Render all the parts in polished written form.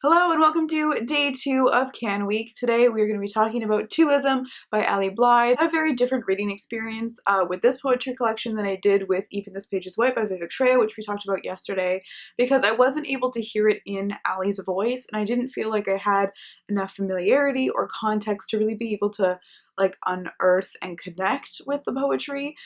Hello and welcome to day 2 of CanWeek. Today we are going to be talking about Twoism by Ali Blythe. I had a very different reading experience with this poetry collection than I did with Even This Page Is White by Vivek Shraya, which we talked about yesterday, because I wasn't able to hear it in Ali's voice and I didn't feel like I had enough familiarity or context to really be able to unearth and connect with the poetry.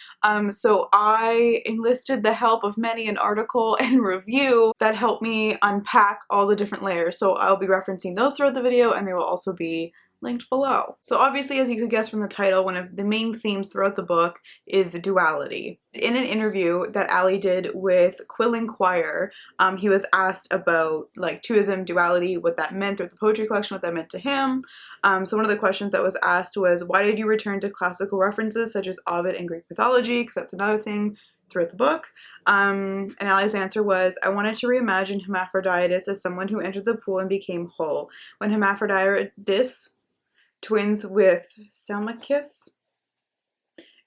So I enlisted the help of many an article and review that helped me unpack all the different layers. So I'll be referencing those throughout the video and they will also be linked below. So obviously, as you could guess from the title, one of the main themes throughout the book is duality. In an interview that Ali did with Quill and Choir, he was asked about Twoism, duality, what that meant throughout the poetry collection, what that meant to him. So one of the questions that was asked was, why did you return to classical references such as Ovid and Greek mythology? Because that's another thing throughout the book. And Ali's answer was, I wanted to reimagine Hermaphroditus as someone who entered the pool and became whole. When Hermaphroditus twins with Seleucus,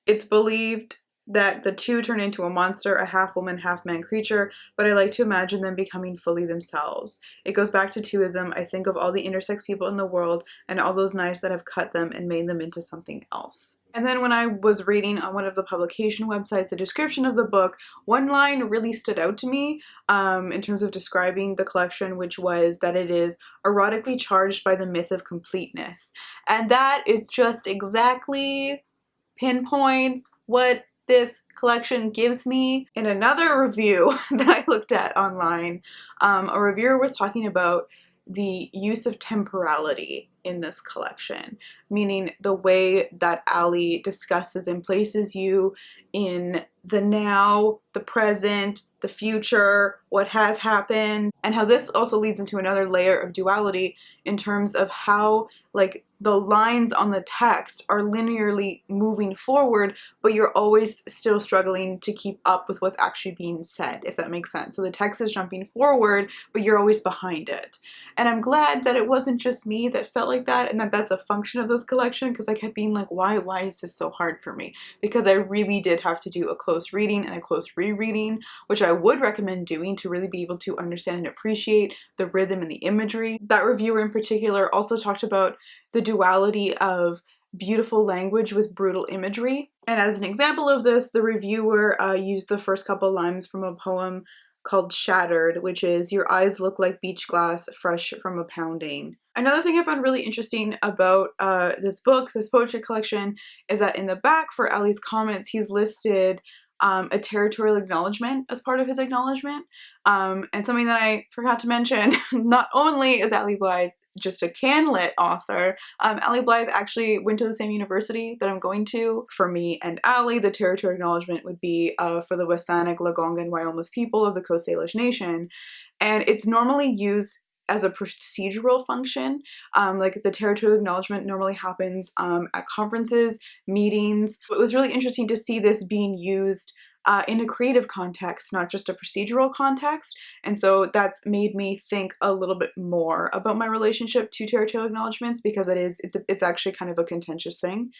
it's believed that the two turn into a monster, a half-woman, half-man creature, but I like to imagine them becoming fully themselves. It goes back to Twoism. I think of all the intersex people in the world and all those knives that have cut them and made them into something else. And then when I was reading on one of the publication websites the description of the book, one line really stood out to me in terms of describing the collection, which was that it is erotically charged by the myth of completeness. And that is just exactly pinpoints what this collection gives me. In another review that I looked at online, a reviewer was talking about the use of temporality in this collection, meaning the way that Ali discusses and places you in the now, the present, the future, what has happened, and how this also leads into another layer of duality in terms of how the lines on the text are linearly moving forward, but you're always still struggling to keep up with what's actually being said, if that makes sense. So the text is jumping forward, but you're always behind it. And I'm glad that it wasn't just me that felt like that, and that that's a function of this collection, because I kept being like, why is this so hard for me? Because I really did have to do a close reading and a close rereading, which I would recommend doing to really be able to understand and appreciate the rhythm and the imagery. That reviewer in particular also talked about the duality of beautiful language with brutal imagery. And as an example of this, the reviewer used the first couple lines from a poem called Shattered, which is, your eyes look like beach glass fresh from a pounding. Another thing I found really interesting about this book, this poetry collection, is that in the back for Ali's comments, he's listed a territorial acknowledgement as part of his acknowledgement. And something that I forgot to mention, not only is Ali Blythe just a CanLit author, Ali Blythe actually went to the same university that I'm going to. For me and Ali, the territorial acknowledgement would be for the Westanic, Legongan, Wyoming people of the Coast Salish Nation. And it's normally used as a procedural function. The territorial acknowledgement normally happens at conferences, meetings. It was really interesting to see this being used in a creative context, not just a procedural context. And so that's made me think a little bit more about my relationship to territorial acknowledgements, because it's actually kind of a contentious thing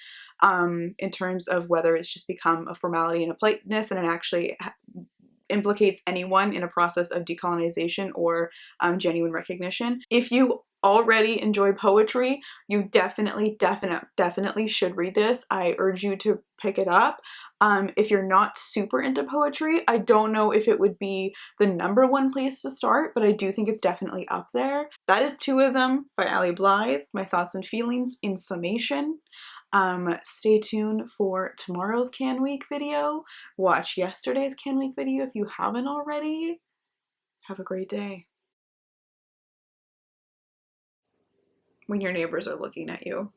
in terms of whether it's just become a formality and a politeness, and it actually implicates anyone in a process of decolonization or genuine recognition. If you already enjoy poetry, you definitely should read this. I urge you to pick it up. If you're not super into poetry, I don't know if it would be the #1 place to start, but I do think it's definitely up there. That is Twoism by Ali Blythe, my thoughts and feelings in summation. Stay tuned for tomorrow's CanWeek video. Watch yesterday's CanWeek video if you haven't already. Have a great day. When your neighbors are looking at you.